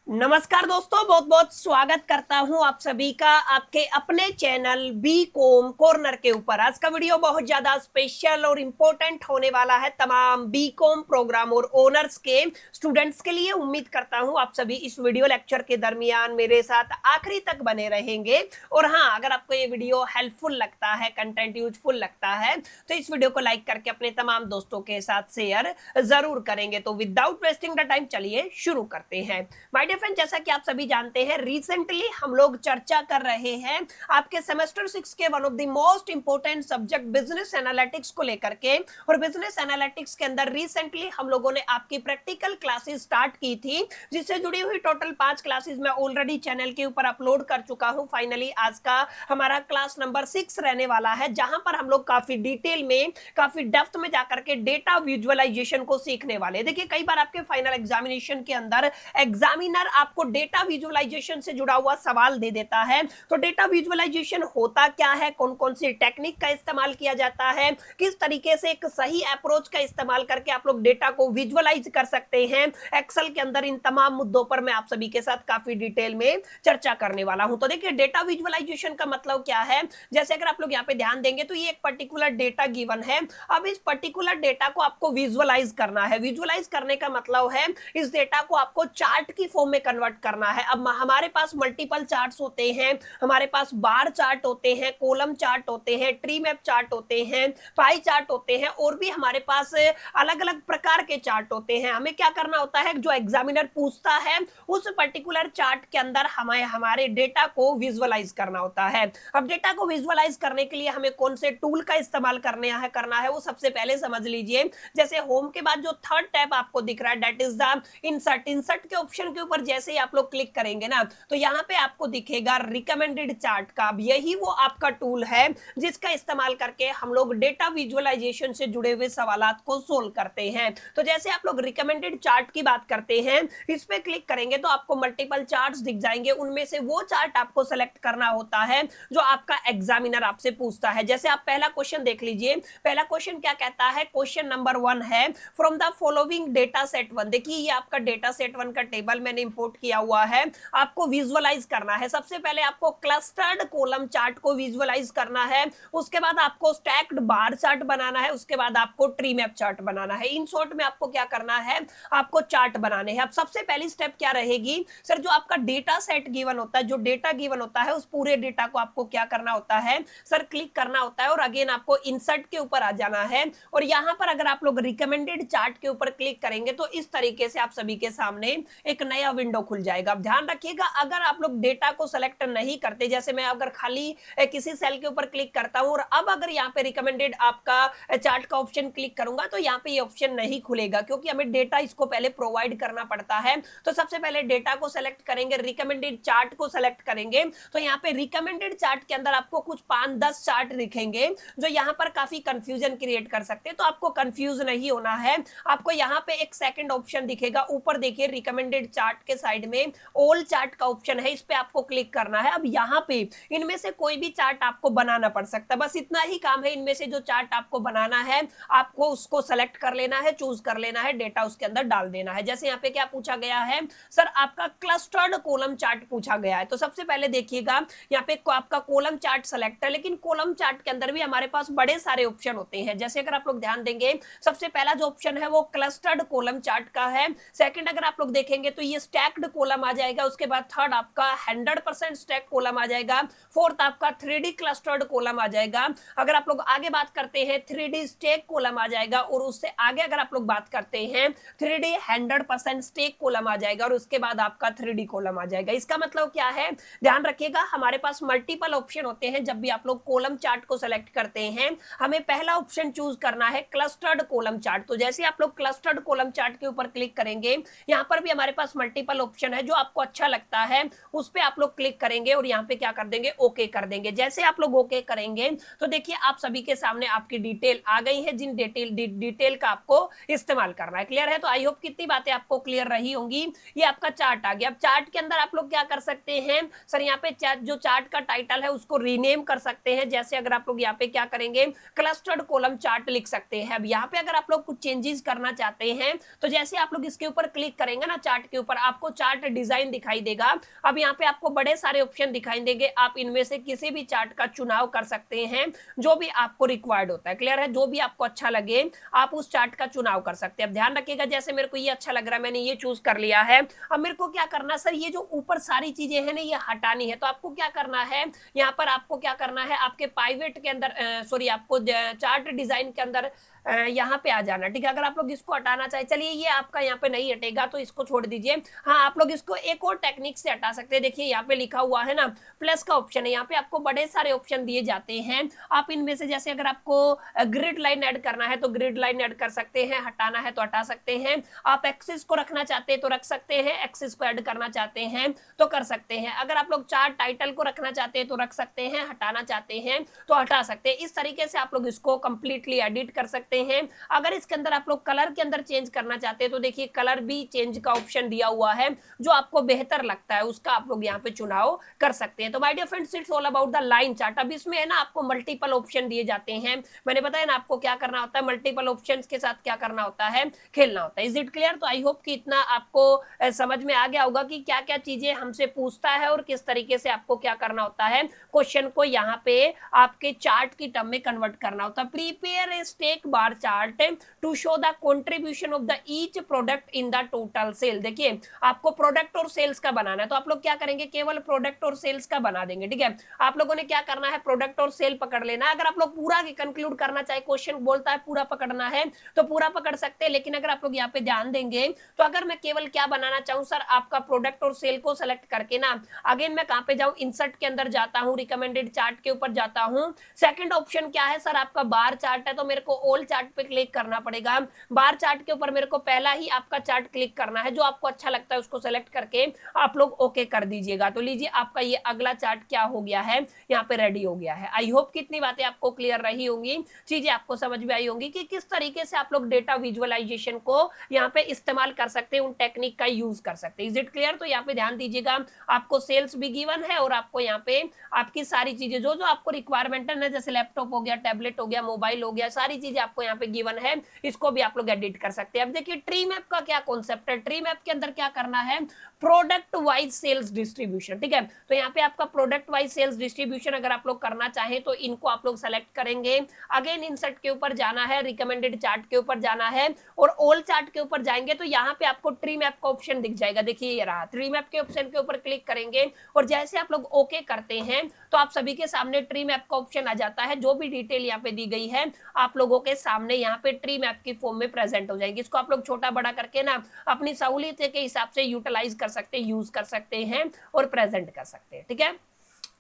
नमस्कार दोस्तों, बहुत बहुत स्वागत करता हूं आप सभी का आपके अपने चैनल बी कॉम कॉर्नर के ऊपर। आज का वीडियो बहुत ज्यादा स्पेशल और इंपॉर्टेंट होने वाला है तमाम बी कॉम प्रोग्राम और ओनर्स के स्टूडेंट्स के लिए। उम्मीद करता हूं आप सभी इस वीडियो लेक्चर के दरमियान मेरे साथ आखिरी तक बने रहेंगे। और हाँ, अगर आपको ये वीडियो हेल्पफुल लगता है, कंटेंट यूजफुल लगता है, तो इस वीडियो को लाइक करके अपने तमाम दोस्तों के साथ शेयर जरूर करेंगे। तो विदाउट वेस्टिंग द टाइम चलिए शुरू करते हैं। माय डियर फ्रेंड, जैसा कि आप सभी जानते हैं, रिसेंटली हम लोग चर्चा कर रहे हैं आपके सेमेस्टर 6 के one of the most important subject business analytics को लेकर के। और बिजनेस एनालिटिक्स के अंदर रिसेंटली हम लोगों ने आपकी प्रैक्टिकल क्लासेस स्टार्ट की थी, जिससे जुड़ी हुई टोटल 5 क्लासेस मैं ऑलरेडी चैनल के ऊपर अपलोड कर चुका हूं। फाइनली आज का हमारा क्लास नंबर 6 रहने वाला है, जहां पर हम लोग काफी डिटेल में, काफी डेप्थ में जाकर के डेटा विजुअलाइजेशन को सीखने वाले। देखिए, कई बार आपके फाइनल एग्जामिनेशन के अंदर एग्जामिनर आपको डेटा विजुअलाइजेशन से जुड़ा हुआ सवाल दे देता है। तो डेटा विजुअलाइजेशन होता क्या है, कौन कौन सी टेक्निक का इस्तेमाल किया जाता है, किस तरीके से एक सही अप्रोच का इस्तेमाल करके आप लोग डेटा को विजुअलाइज कर सकते हैं एक्सेल के अंदर, इन तमाम मुद्दों पर मैं आप सभी के साथ काफी डिटेल में चर्चा करने वाला हूं। तो देखिए, डेटा विजुअलाइजेशन का मतलब क्या है। जैसे अगर आप लोग यहाँ पे ध्यान देंगे तो ये एक पर्टिकुलर डेटा गिवन है। अब इस पर्टिकुलर डेटा को आपको विजुअलाइज करना है। विजुअलाइज करने का मतलब है इस डेटा को आपको चार्ट की फॉर्म में कन्वर्ट करना है। अब हमारे पास मल्टीपल चार्ट्स होते हैं, हमारे पास बार चार्ट होते हैं, कॉलम चार्ट होते हैं, ट्री मैप चार्ट होते हैं, पाई चार्ट होते हैं, और भी हमारे पास अलग अलग प्रकार के चार्ट होते हैं। हमें क्या करना होता है, जो एग्जामिनर पूछता है उस पर्टिकुलर चार्ट के अंदर हमें हमारे डेटा को विजुअलाइज करना होता है। अब डेटा को विजुअलाइज करने के लिए हमें कौन से टूल का इस्तेमाल करना है वो सबसे पहले समझ लीजिए। जैसे होम के बाद जो थर्ड टैब आपको दिख रहा है, that is the insert. Insert के ऑप्शन के ऊपर जैसे ही आप लोग क्लिक करेंगे ना, तो यहाँ पे आपको दिखेगा रिकमेंडेड चार्ट का। अब यही वो आपका टूल है जिसका इस्तेमाल करके हम लोग डेटा विजुअलाइजेशन से जुड़े हुए सवालात को सोल्व करते हैं। तो जैसे आप लोग रिकमेंडेड चार्ट की बात करते हैं, इस पे क्लिक करेंगे तो आपको मल्टीपल चार्ट्स दिख जाएंगे। उनमें से वो चार्ट आपको सेलेक्ट करना होता है जो आपका एग्जामिनर आपसे पूछता है। जैसे आप पहला क्वेश्चन देख लीजिए। पहला क्वेश्चन क्या कहता है, क्वेश्चन नंबर 1 है, from the following data set 1। देखिए, ये आपका डेटा सेट 1 का टेबल मैंने इंपोर्ट किया हुआ है, आपको विजुअलाइज करना है। सबसे पहले आपको क्लस्टर्ड कॉलम चार्ट को विजुअलाइज करना है, उसके बाद आपको स्टैक्ड बार चार्ट बनाना है, उसके बाद आपको ट्री मैप चार्ट बनाना है। इन शॉर्ट में आपको क्या करना है, आपको चार्ट बनाने हैं। अब सबसे पहली स्टेप क्या रहेगी, सर जो आपका डेटा सेट गिवन होता है, जो डेटा गिवन होता है, उस पूरे डेटा को आपको क्या करना होता है, सर क्लिक करना होता है, और अगेन आपको इंसर्ट के ऊपर आ जाना है। और यहां पर अगर आप लोग रिकमेंडेड चार्ट के ऊपर क्लिक करेंगे तो इस तरीके से आप सभी के सामने एक नया विंडो खुल जाएगा। अब ध्यान रखिएगा, अगर आप लोग डेटा को सेलेक्ट नहीं करते, जैसे मैं अगर खाली किसी सेल के ऊपर क्लिक करता हूं और अब अगर यहाँ पे रिकमेंडेड आपका चार्ट का ऑप्शन क्लिक करूंगा, तो यहाँ पे ये ऑप्शन नहीं खुलेगा, क्योंकि हमें डेटा इसको पहले प्रोवाइड करना पड़ता है। तो सबसे पहले डेटा को सेलेक्ट करेंगे, रिकमेंडेड चार्ट को सेलेक्ट करेंगे, तो यहाँ पे रिकमेंडेड चार्ट के अंदर आपको कुछ 5-10 चार्ट दिखेंगे जो यहाँ पर काफी कंफ्यूजन क्रिएट कर सकते हैं। तो आपको कंफ्यूज नहीं होना है। आपको यहाँ पे एक सेकंड ऑप्शन दिखेगा, ऊपर देखिए रिकमेंडेड चार्ट के साइड में ऑल चार्ट का ऑप्शन है, इस पे आपको क्लिक करना है। अब यहाँ पे इनमें से कोई भी चार्ट आपको बनाना पड़ सकता है, बस इतना ही काम है। इनमें से जो चार्ट आपको बनाना है, आपको उसको सेलेक्ट कर लेना है, चूज कर लेना है, डेटा उसके अंदर डाल देना है। जैसे यहाँ पे क्या पूछा गया है, सर आपका क्लस्टर्ड कॉलम चार्ट पूछा गया है। तो सबसे पहले देखिएगा, यहाँ पे आपका कॉलम चार्ट सेलेक्ट है, लेकिन कॉलम चार्ट के अंदर भी हमारे पास बड़े सारे ऑप्शन होते हैं। जैसे अगर आप लोग ध्यान देंगे, सबसे पहला जो ऑप्शन है वो क्लस्टर्ड कॉलम चार्ट का है। सेकंड अगर आप लोग देखेंगे तो ये स्टैक्ड कॉलम आ जाएगा, उसके बाद थर्ड आपका 100% स्टैक कॉलम आ जाएगा, फोर्थ आपका 3D क्लस्टर्ड कॉलम आ जाएगा। अगर आप लोग आगे बात करते हैं 3D स्टैक कॉलम आ जाएगा, और उससे आगे अगर आप लोग बात करते हैं 3D 100% स्टैक कॉलम आ जाएगा, और उसके बाद आपका 3D कॉलम आ जाएगा। इसका मतलब क्या है, ध्यान रखिएगा, हमारे पास मल्टीपल ऑप्शन होते हैं। जब भी आप लोग कॉलम चार्ट को सेलेक्ट करते हैं, हमें पहला ऑप्शन चूज करना है क्लस्टर्ड कॉलम चार्ट। तो जैसे आप लोग क्लस्टर्ड कॉलम चार्ट के ऊपर क्लिक करेंगे, यहाँ पर भी हमारे पास मल्टीपल ऑप्शन है, जो आपको अच्छा लगता है उस पे आप लोग क्लिक करेंगे और यहाँ पे क्या कर देंगे, ओके कर देंगे। जैसे आप लोग ओके करेंगे तो देखिए आप सभी के सामने आपकी डिटेल आ गई है, जिन डिटेल का आपको इस्तेमाल करना है। क्लियर है? तो आई होप कितनी बातें आपको क्लियर रही होंगी। ये आपका चार्ट आ गया। अब चार्ट के अंदर आप लोग क्या कर सकते हैं, सर यहाँ पे जो चार्ट का टाइटल है उसको रीनेम कर सकते हैं। जैसे अगर आप लोग यहाँ पे क्या करेंगे, क्लस्टर्ड कॉलम चार्ट लिख सकते हैं। अब यहाँ पे अगर आप लोग कुछ चेंजेस करना चाहते हैं, तो जैसे आप लोग इसके ऊपर क्लिक करेंगे ना, चार्ट के ऊपर, आप आपको चार्ट डिजाइन दिखाई देगा। अब यहाँ पे आपको बड़े सारे ऑप्शन दिखाई देंगे, आप इनमें से किसी भी चार्ट का चुनाव कर सकते हैं जो भी आपको रिक्वायर्ड होता है। क्लियर है? जो भी आपको अच्छा लगे आप उस चार्ट का चुनाव कर सकते हैं। अब ध्यान रखिएगा, जैसे मेरे को ये अच्छा लग रहा है, मैंने ये चूज कर लिया है। अब मेरे को क्या करना सर, ये जो ऊपर सारी चीजें हैं ना ये हटानी है, तो आपको क्या करना है, यहाँ पर आपको क्या करना है, आपके पाइवेट के अंदर सॉरी आपको चार्ट डिजाइन के अंदर यहाँ पे आ जाना। ठीक है, अगर आप लोग इसको हटाना चाहे, चलिए ये आपका यहाँ पे नहीं हटेगा तो इसको छोड़ दीजिए। हाँ, आप लोग इसको एक और टेक्निक से हटा सकते हैं। देखिए यहाँ पे लिखा हुआ है ना प्लस का ऑप्शन है, यहाँ पे आपको बड़े सारे ऑप्शन दिए जाते हैं। आप इनमें से जैसे अगर आपको ग्रिड लाइन ऐड करना है तो ग्रिड लाइन ऐड कर सकते हैं, हटाना है तो हटा सकते हैं। आप एक्सिस को रखना चाहते हैं तो रख सकते हैं, एक्सिस को ऐड करना चाहते हैं तो कर सकते हैं। अगर आप लोग चार्ट टाइटल को रखना चाहते हैं तो रख सकते हैं, हटाना चाहते हैं तो हटा सकते हैं। इस तरीके से आप लोग इसको कंप्लीटली एडिट कर सकते हैं। अगर इसके अंदर आप लोग कलर के अंदर चेंज करना चाहते हैं तो देखिए कलर भी चेंज का ऑप्शन दिया हुआ है, जो आपको बेहतर लगता है उसका आप लोग यहाँ पे चुनाव कर सकते हैं। तो my dear friends, it's all about the line chart. अब इसमें है ना आपको मल्टीपल ऑप्शन दिए जाते हैं, मैंने बताया ना आपको क्या करना होता है, मल्टीपल ऑप्शंस के साथ क्या करना होता है, खेलना होता है। Is it clear? तो आई होप कि इतना आपको समझ में आ गया होगा कि क्या क्या चीजें हमसे पूछता है और किस तरीके से आपको क्या करना होता है, क्वेश्चन को यहाँ पे आपके चार्ट की टर्म में कन्वर्ट करना होता है। Prepare a stack bar chart to show the contribution of the each product in the total sale. देखिए आपको प्रोडक्ट और सेल्स का बनाना है, तो आप लोग क्या करेंगे, केवल प्रोडक्ट और सेल्स का बना देंगे। ठीक है, आप लोगों ने क्या करना है, प्रोडक्ट और सेल पकड़ लेना। अगर आप लोग पूरा कंक्लूड करना चाहे, क्वेश्चन बोलता है पूरा पकड़ना है तो पूरा पकड़ सकते हैं, लेकिन अगर आप लोग यहाँ पे ध्यान देंगे तो अगर मैं केवल क्या बनाना चाहूँ सर, आपका प्रोडक्ट और सेल को सेलेक्ट करके ना अगेन मैं कहां पे जाऊं, इंसर्ट के अंदर जाता हूं, रिकमेंडेड चार्ट के ऊपर जाता हूं। सेकंड ऑप्शन क्या है सर, आपका बार चार्ट है, तो मेरे को ऑल चार्ट पे क्लिक करना पड़ेगा। बार चार्ट के ऊपर मेरे को पहला ही आपका चार्ट क्लिक करना है, जो आपको अच्छा लगता है उसको सेलेक्ट करके आप लोग ओके कर दीजिएगा। तो लीजिए आपका ये अगला चार्ट क्या हो गया है, यहाँ पे रेडी हो गया है। आई होप कितनी बातें आपको क्लियर रही होंगी, चीजें आपको समझ में आई होंगी कि किस तरीके से आप लोग डेटा विजुअलाइजेशन को यहाँ पे इस्तेमाल कर सकते हैं, उन टेक्निक का यूज कर सकते हैं। Is it clear? तो यहाँ पे ध्यान दीजिएगा, आपको सेल्स भी गिवन है और आपको यहाँ पे आपकी सारी चीजें जो जो आपको रिक्वायरमेंट है ना, जैसे लैपटॉप हो गया, टैबलेट हो गया, मोबाइल हो गया, सारी चीजें आपको यहाँ पे गिवन है, इसको भी आप लोग एडिट कर सकते हैं। अब देखिए ट्री मैप का क्या कॉन्सेप्ट है, ट्री मैप के अंदर क्या करना है, प्रोडक्ट वाइज सेल्स डिस्ट्रीब्यूशन। ठीक है, तो यहाँ पे आपका प्रोडक्ट वाइज सेल्स डिस्ट्रीब्यूशन अगर आप लोग करना चाहें तो इनको आप लोग सेलेक्ट करेंगे, अगेन इंसर्ट के ऊपर जाना है, रिकमेंडेड चार्ट के ऊपर जाना है और ऑल चार्ट के ऊपर जाएंगे तो यहाँ पे आपको ट्री मैप का ऑप्शन दिख जाएगा। देखिए ये रहा, ट्री मैप के ऑप्शन के ऊपर क्लिक करेंगे और जैसे आप लोग ओके करते हैं तो आप सभी के सामने ट्री मैप का ऑप्शन आ जाता है। जो भी डिटेल यहाँ पे दी गई है आप लोगों के सामने यहाँ पे ट्री मैप की फॉर्म में प्रेजेंट हो जाएगी। इसको आप लोग छोटा बड़ा करके ना अपनी सहूलियत के हिसाब से यूटिलाइज कर सकते हैं, यूज कर सकते हैं और प्रेजेंट कर सकते हैं। ठीक है,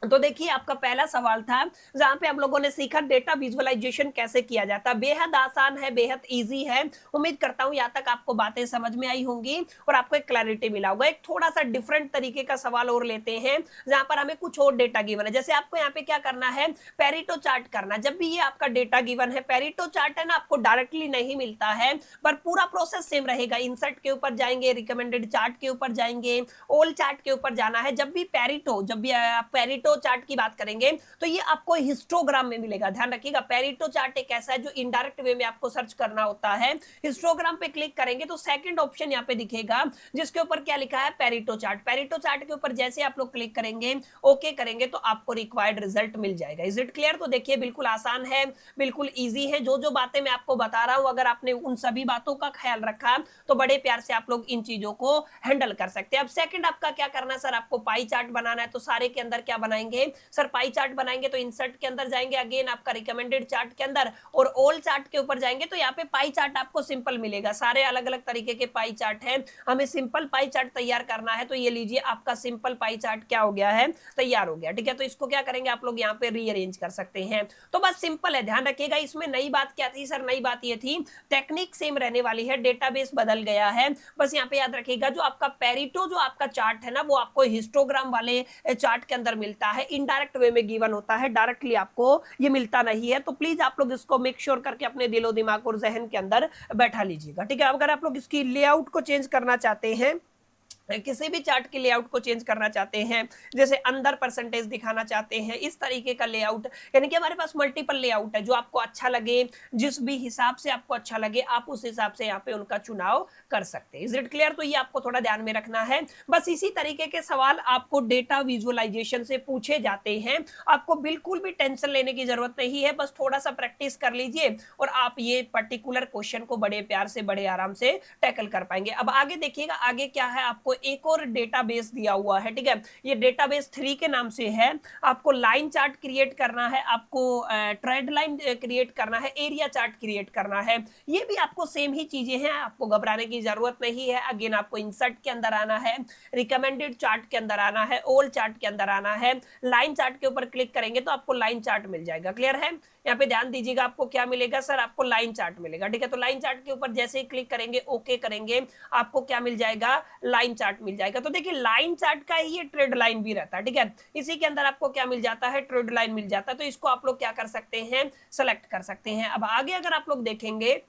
तो देखिए आपका पहला सवाल था जहां पे आप लोगों ने सीखा डेटा विजुअलाइजेशन कैसे किया जाता है। बेहद आसान है, बेहद इजी है। उम्मीद करता हूं यहाँ तक आपको बातें समझ में आई होंगी और आपको एक क्लैरिटी मिला होगा। एक थोड़ा सा डिफरेंट तरीके का सवाल और लेते हैं जहां पर हमें कुछ और डेटा गिवन है। जैसे आपको यहाँ पे क्या करना है, पेरिटो चार्ट करना। जब भी ये आपका डेटा गिवन है, पेरिटो चार्ट है ना, आपको डायरेक्टली नहीं मिलता है पर पूरा प्रोसेस सेम रहेगा। इंसर्ट के ऊपर जाएंगे, रिकमेंडेड चार्ट के ऊपर जाएंगे, ऑल चार्ट के ऊपर जाना है। जब भी आप पेरिटो चार्ट की बात करेंगे तो ये आपको हिस्टोग्राम में मिलेगा। ध्यान रखिएगा, पेरिटो चार्ट एक ऐसा है जो इनडायरेक्ट वे में आपको सर्च करना होता है। हिस्टोग्राम पे क्लिक करेंगे तो सेकंड ऑप्शन यहाँ पे दिखेगा जिसके ऊपर क्या लिखा है, पेरिटो चार्ट। पेरिटो चार्ट के ऊपर जैसे आप लोग क्लिक करेंगे, ओके करेंगे तो आपको रिक्वायर्ड रिजल्ट मिल जाएगा। Is it clear? तो देखिए बिल्कुल आसान है, बिल्कुल इजी है। जो जो बातें मैं आपको बता रहा हूं अगर आपने उन सभी बातों का ख्याल रखा तो बड़े प्यार से आप लोग इन चीजों को हैंडल कर सकते हैं। अब सेकंड आपका क्या करना है सर, आपको पाई चार्ट बनाना है। तो सारे के अंदर क्या बनाएंगे सर, पाई चार्ट बनाएंगे। तो इंसर्ट के अंदर जाएंगे, अगेन आपका रिकमेंडेड चार्ट के अंदर और ऑल चार्ट के ऊपर जाएंगे तो यहाँ पे पाई चार्ट आपको सिंपल मिलेगा। सारे अलग अलग तरीके के पाई चार्ट हैं, हमें सिंपल पाई चार्ट तैयार करना है। तो ये लीजिए आपका सिंपल पाई चार्ट क्या हो गया है, तैयार हो गया। ठीक है, तो इसको क्या करेंगे आप लोग यहाँ पे रीअरेंज कर सकते हैं। तो बस सिंपल है, ध्यान रखिएगा। इसमें नई बात क्या थी सर, नई बात ये थी टेक्निक सेम रहने वाली है, डेटाबेस बदल गया है। बस यहाँ पे याद रखिएगा जो आपका पेरिटो जो आपका चार्ट है ना, वो आपको हिस्टोग्राम वाले चार्ट के अंदर मिलता है, इनडायरेक्ट वे में गिवन होता है, डायरेक्टली आपको ये मिलता नहीं है। तो प्लीज आप लोग इसको मेक श्योर करके अपने दिलो दिमाग और जहन के अंदर बैठा लीजिएगा। ठीक है, अगर आप लोग इसकी लेआउट को चेंज करना चाहते हैं किसी भी चार्ट के लेआउट को चेंज करना चाहते हैं, जैसे अंदर परसेंटेज दिखाना चाहते हैं, इस तरीके का लेआउट, यानी कि हमारे पास मल्टीपल लेआउट है, जो आपको अच्छा लगे, जिस भी हिसाब से आपको अच्छा लगे आप उस हिसाब से यहाँ पे उनका चुनाव कर सकते हैं। Is it clear? तो ये आपको थोड़ा ध्यान में रखना है। बस इसी तरीके के सवाल आपको डेटा विजुअलाइजेशन से पूछे जाते हैं, आपको बिल्कुल भी टेंशन लेने की जरूरत नहीं है, बस थोड़ा सा प्रैक्टिस कर लीजिए और आप ये पर्टिकुलर क्वेश्चन को बड़े प्यार से, बड़े आराम से टैकल कर पाएंगे। अब आगे देखिएगा, आगे क्या है, आपको एक और डेटाबेस दिया हुआ है, ठीक है, ये डेटाबेस 3 के नाम से है। आपको लाइन चार्ट क्रिएट करना है, आपको ट्रेड लाइन क्रिएट करना है, एरिया चार्ट क्रिएट करना है, ये भी आपको सेम ही चीजें हैं, आपको घबराने की जरूरत नहीं है। अगेन आपको इंसर्ट के अंदर आना है, रिकमेंडेड चार्ट के अंदर आना है, ऑल चार्ट के अंदर आना है, लाइन चार्ट के ऊपर क्लिक करेंगे तो आपको लाइन चार्ट मिल जाएगा। क्लियर है? यहाँ पे ध्यान दीजिएगा, आपको क्या मिलेगा सर, आपको लाइन चार्ट मिलेगा, ठीक है। तो लाइन चार्ट के ऊपर जैसे ही क्लिक करेंगे, ओके करेंगे, आपको क्या मिल जाएगा, लाइन चार्ट मिल जाएगा। तो देखिए लाइन चार्ट का ही ये ट्रेड लाइन भी रहता है, ठीक है, इसी के अंदर आपको क्या मिल जाता है, ट्रेड लाइन मिल जाता है। तो इसको आप लोग क्या कर सकते हैं, सेलेक्ट कर सकते हैं। अब आगे अगर आप लोग देखेंगे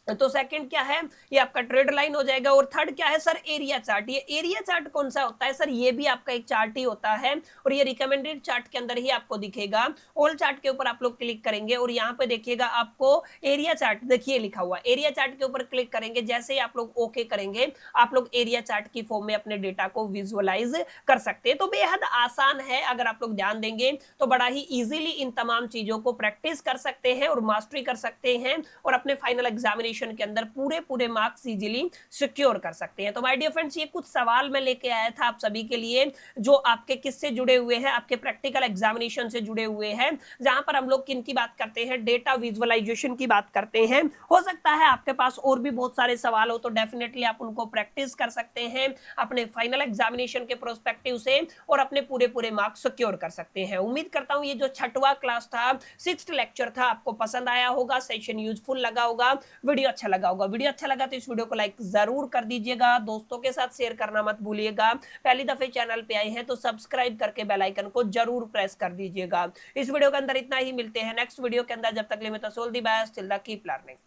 तो सेकंड क्या है, ये आपका ट्रेड लाइन हो जाएगा। और थर्ड क्या है सर, एरिया चार्ट। ये एरिया चार्ट कौन सा होता है सर, ये भी आपका एक चार्ट ही होता है और ये रिकमेंडेड चार्ट के अंदर ही आपको दिखेगा। ऑल चार्ट के ऊपर आप लोग क्लिक करेंगे और यहाँ पे देखिएगा आपको एरिया चार्ट, देखिए लिखा हुआ एरिया चार्ट के ऊपर क्लिक करेंगे, जैसे ही आप लोग ओके करेंगे आप लोग एरिया चार्ट की फॉर्म में अपने डेटा को विजुअलाइज कर सकते हैं। तो बेहद आसान है, अगर आप लोग ध्यान देंगे तो बड़ा ही इजीली इन तमाम चीजों को प्रैक्टिस कर सकते हैं और मास्टरी कर सकते हैं और अपने फाइनल एग्जामिनेशन के अंदर पूरे मार्क्स इजीली सिक्योर कर सकते हैं। तो माय डियर फ्रेंड्स, ये कुछ सवाल मैं लेके आया था आप सभी के लिए, जो आपके किससे जुड़े हुए हैं, आपके प्रैक्टिकल एग्जामिनेशन से जुड़े हुए हैं, जहां पर हम लोग किन की बात करते हैं, डेटा विजुअलाइजेशन की बात करते हैं। हो सकता है आपके पास और भी बहुत सारे सवाल हो, तो डेफिनेटली आप उनको प्रैक्टिस कर सकते हैं अपने फाइनल एग्जामिनेशन के प्रोस्पेक्टिव से और अपने पूरे मार्क्स सिक्योर कर सकते हैं। उम्मीद करता हूं ये जो 6वां क्लास था, 6th लेक्चर था, आपको पसंद आया होगा, सेशन यूजफुल लगा होगा, वीडियो अच्छा लगा होगा। वीडियो अच्छा लगा तो इस वीडियो को लाइक जरूर कर दीजिएगा, दोस्तों के साथ शेयर करना मत भूलिएगा। पहली दफे चैनल पे आए हैं तो सब्सक्राइब करके बेल आइकन को जरूर प्रेस कर दीजिएगा। इस वीडियो के अंदर इतना ही, मिलते हैं नेक्स्ट वीडियो के अंदर। जब तक के लिए मैं तो सोल the best, till the keep learning.